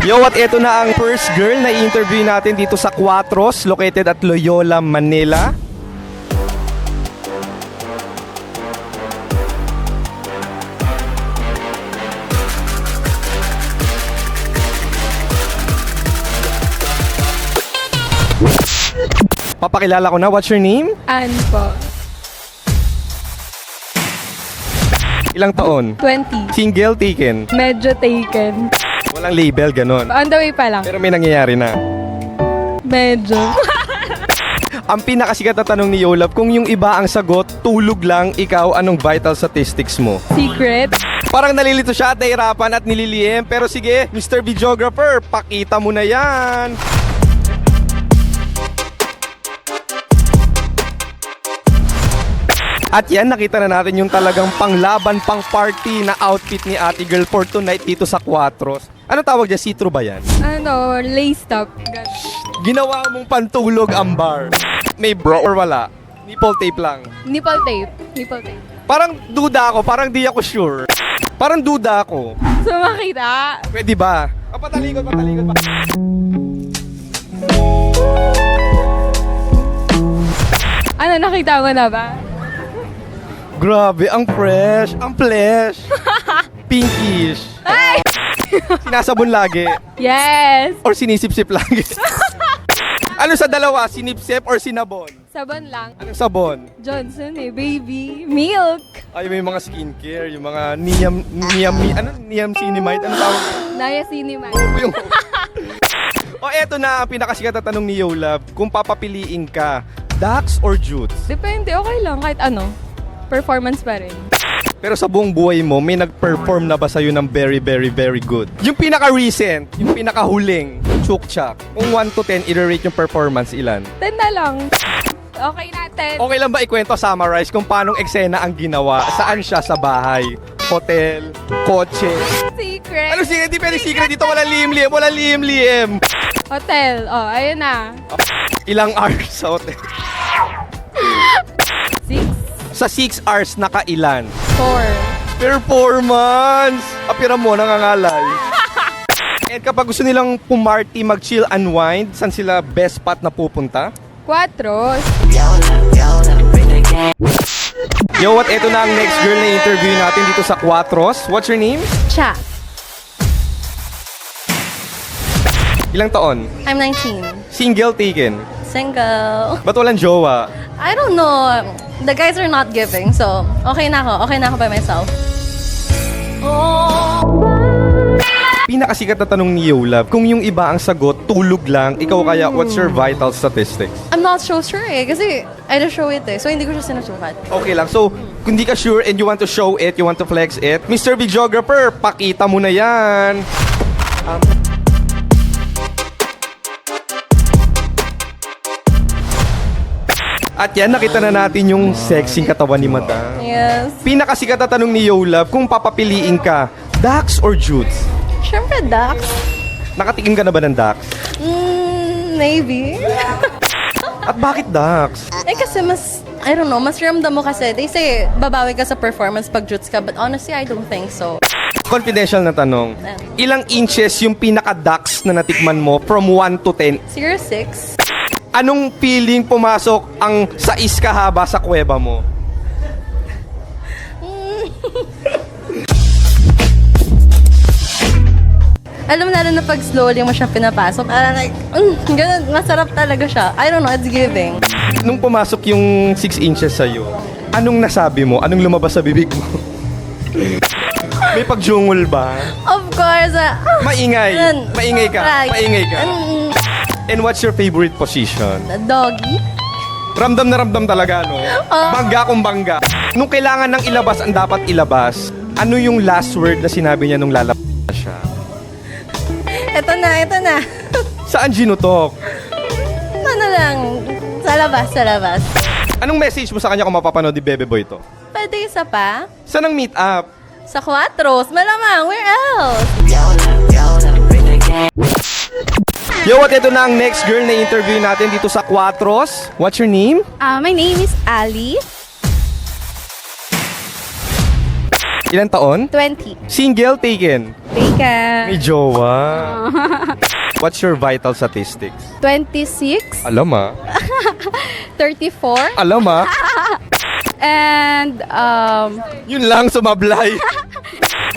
Yo, what? Ito na ang first girl na i-interview natin dito sa Quatros, located at Loyola, Manila. Papakilala ko na, what's your name? Ann po. Ilang taon? 20. Single, taken? Medyo taken. Walang label, ganon. On the way pa lang. Pero may nangyayari na. Medyo. Ang pinakasikat na tanong ni Yolab, kung yung iba ang sagot, tulog lang, ikaw, anong vital statistics mo? Secret. Parang nalilito siya at nahirapan at nililiem. Pero sige, Mr. Videographer, pakita mo na yan. At yan, nakita na natin yung talagang panglaban, pang party na outfit ni Ate Girl for tonight dito sa Quatros. Ano tawag dyan? See-through ba yan? Ano, lace top. Ginawa mong pantulog ang bar. May bra or wala? Nipple tape lang. Nipple tape. Nipple tape. Parang duda ako, parang di ako sure. Parang duda ako. So makita. Pwede ba? Patalikod pa. Ano, nakita mo na ba? Grabe, ang fresh, ang flesh. Pinkish. Ay! Sinasabon lagi. Yes! Or sinisip-sip lagi. Ano sa dalawa? Sinipsip or sinabon? Sabon lang. Anong sabon? Johnson baby. Milk. Ay, may mga skincare, yung mga niacinamide, ano tawag? Niacinamide. Yung... O eto na ang pinakasikat na tanong ni Yolab, kung papapiliin ka, Dax or Jutes? Depende, okay lang. Kahit ano. Performance pa rin. Pero sa buong buhay mo, may nag-perform na ba sa'yo ng very, very, very good? Yung pinaka-recent, yung pinaka-huling, Chukchak. Kung 1 to 10, i-rate yung performance, ilan? 10 na lang. Okay natin. Okay lang ba ikwento, summarize, kung paanong eksena ang ginawa? Saan siya? Sa bahay? Hotel? Kotse? Secret. Ano secret? Di pwede secret dito. Walang lihim-lihim. Walang lihim-lihim. Hotel. Oh, ayun na. Ilang hours sa hotel? 6. Sa 6 hours, nakailan? 4. Performance! Apira mo, nangangalay. And kapag gusto nilang pumarty, mag-chill, unwind, saan sila best spot na pupunta? 4. Yo, what? Ito na ang next girl na interview natin dito sa Quatros. What's your name? Cha. Ilang taon? I'm 19. Single, taken? Single. Ba't walang jowa? I don't know. The guys are not giving, so okay na ako. Okay na ako by myself. Pinakasikat na tanong ni Yolab, kung yung iba ang sagot, tulog lang, ikaw kaya, what's your vital statistics? I'm not so sure eh, kasi I just show it eh. So hindi ko siya sinusukat. Okay lang, so kung di ka sure and you want to show it, you want to flex it, Mr. Videographer, pakita mo na yan. At yan, nakita na natin yung sexy katawan ni Madam. Yes. Pinakasikat na tanong ni Yolab, kung papapiliin ka, Dax or Jutes? Siyempre, Dax. Nakatikim ka na ba ng Dax? Maybe. At bakit Dax? Eh kasi mas, I don't know, mas ramdam mo kasi. They say, babawi ka sa performance pag jutes ka, but honestly, I don't think so. Confidential na tanong. Ilang inches yung pinaka-Dax na natikman mo from 1 to 10? 06. Anong feeling pumasok ang sais kahaba sa kuweba mo? Alam mo na rin na pag slowly mo siya pinapasok, like, ganun, masarap talaga siya. I don't know, it's giving. Nung pumasok yung 6 inches sa'yo, anong nasabi mo? Anong lumabas sa bibig mo? May pagjungol ba? Of course. Maingay. Maingay ka. Right. Maingay ka. And what's your favorite position? Doggy. Ramdam na ramdam talaga, no? Bangga kung bangga. Nung kailangan ng ilabas ang dapat ilabas, ano yung last word na sinabi niya nung lalabas na siya? Ito na. Saan ginutok? Ano lang, sa labas. Anong message mo sa kanya kung mapapanood ni Bebe Boy to? Pwede isa pa? Saan ang meet up? Sa Quatros, malamang, where else? Yo, what? Ito na ang next girl na interview natin dito sa Quatros. What's your name? My name is Ali. Ilan taon? 20. Single, taken. Bacon. May jowa. What's your vital statistics? 26. Alam 34. Alam And, Yun lang, sumablay.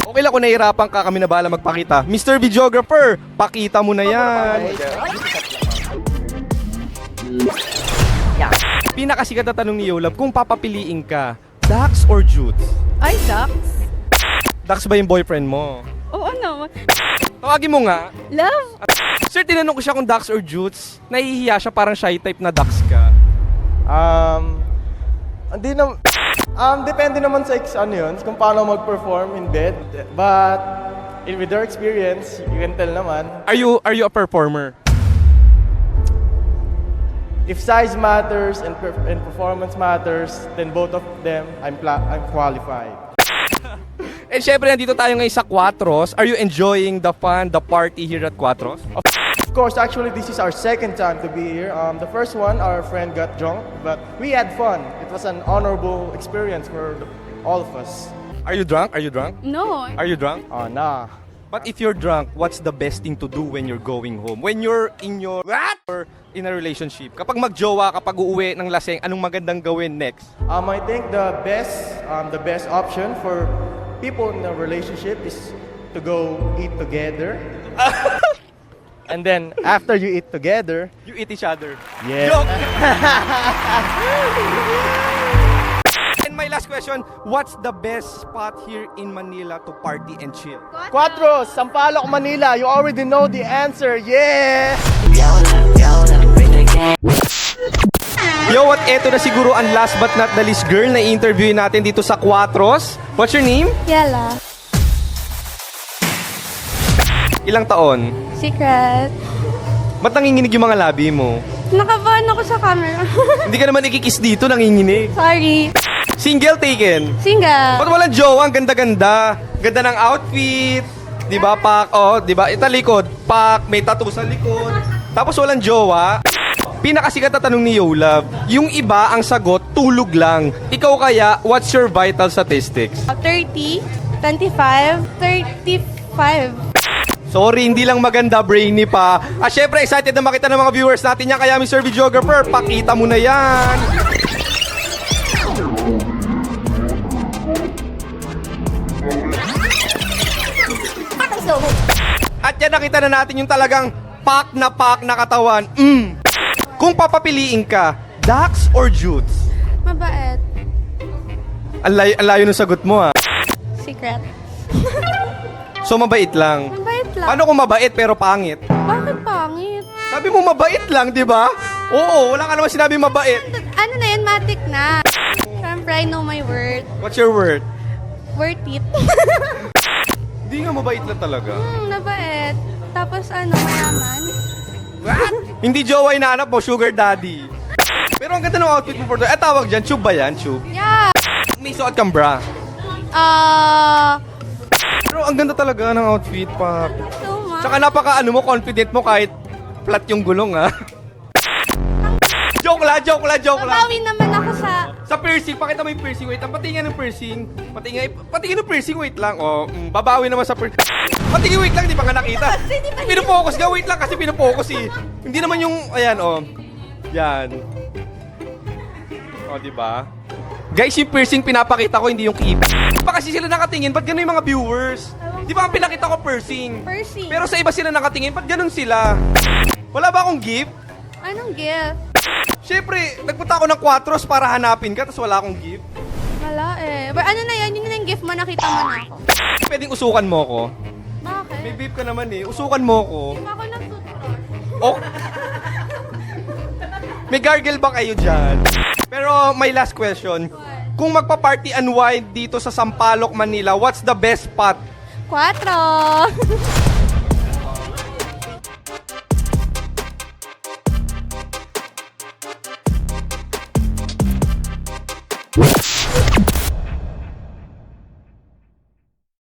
Okay lang kung nahihirapan ka, kami na bahala magpakita. Mr. Videographer, pakita mo na yan. Pinakasikat na tanong ni Yolab, kung papapiliin ka, Dax or Jutes? Ay, ducks. Dax ba yung boyfriend mo? Oo naman. Tawagin mo nga. Love. Sir, tinanong ko siya kung Dax or Jutes. Nahihiya siya, parang shy type na Dax ka. Hindi na, depende naman sa ano yun, kung paano mag-perform in bed. But, with their experience, you can tell naman. Are you a performer? If size matters and performance matters, then both of them, I'm qualified. And syempre, nandito tayo ngayon sa Quatros. Are you enjoying the fun, the party here at Quatros? Of course, actually, this is our second time to be here. The first one, our friend got drunk, but we had fun. It was an honorable experience for all of us. Are you drunk? Are you drunk? No. Are you drunk? Oh, nah. But if you're drunk, what's the best thing to do when you're going home? When you're in your... What? Or in a relationship? Kapag magjowa, kapag uuwi ng laseng, anong magandang gawin next? I think the best option for people in a relationship is to go eat together. And then after you eat together, You eat each other. yeah. Joke! And my last question, what's the best spot here in Manila to party and chill? Quatro, Sampaloc, Manila. You already know the answer. Yeah. Yo, what? Eto na siguro ang last but not the least girl na i-interview natin dito sa Quatros. What's your name? Yala. Ilang taon? Secret. Ba't nanginginig yung mga labi mo? Nakabahan ako sa camera. Hindi ka naman ikikis dito, nanginginig. Sorry. Single, taken. Single. Ba't walang jowa? Ang ganda-ganda. Ganda ng outfit. Di ba, pak? Oh, di ba? Ito likod. Pak, may tattoo sa likod. Tapos walang jowa. Pinakasikat na tanong ni Yolab. Yung iba, ang sagot, tulog lang. Ikaw kaya, what's your vital statistics? 30, 25, 35. Sorry, hindi lang maganda, brainy pa. Syempre, excited na makita ng mga viewers natin yan. Kaya, Mr. Videographer, pakita mo na yan. At yan, nakita na natin yung talagang pak na katawan. Kung papapiliin ka, Dax or Jutes? Mabait. Ang layo ng sagot mo, ha? Secret. So, mabait lang. Mabait lang. Paano kung mabait pero pangit? Bakit pangit? Sabi mo mabait lang, di ba? Oo, wala ka naman sinabi mabait. Ano na yun? Matic na. Siyempre, I know my worth. What's your word? Worth it. Hindi nga mabait lang talaga. Mabait. Tapos mayaman. Hindi jowa hinahanap mo, sugar daddy. Pero ang ganda ng outfit mo for today. Tawag dyan, tube ba yan? Tube? Yeah. May suot kang bra. Pero ang ganda talaga ng outfit, pa. So much. Tsaka napaka confident mo kahit flat yung gulong, ha? Joke lang. Babawi naman ako sa... Sa piercing, pakita mo yung piercing. Wait lang, patingin ng piercing. Patingin ng piercing, wait lang. Oh, babawi naman sa piercing. Patingin, wait lang, di pa nga nakita. Pinufocus ka, wait lang kasi pinufocus eh. Hindi naman yung, ayan, oh. Yan. Oh, di ba? Guys, yung piercing pinapakita ko, hindi yung keep. Pa kasi sila nakatingin, ba't gano'n yung mga viewers? Di ba ang pinakita ko piercing? Piercing. Pero sa iba sila nakatingin, ba't gano'n sila? Wala ba akong gift? Anong gift? Siyempre, nagpunta ako ng Quatros para hanapin ka, tapos wala akong gift. Wala eh. But ano na yan? Yun na yung gift mo, nakita mo na ako. Pwedeng usukan mo ko. Bakit? May beef ka naman eh. Usukan mo ko. Hindi ako nag-toothbrush. Oh. May gargle ba kayo dyan? Pero my last question. Kung magpa-party unwind dito sa Sampaloc, Manila, what's the best spot? 4.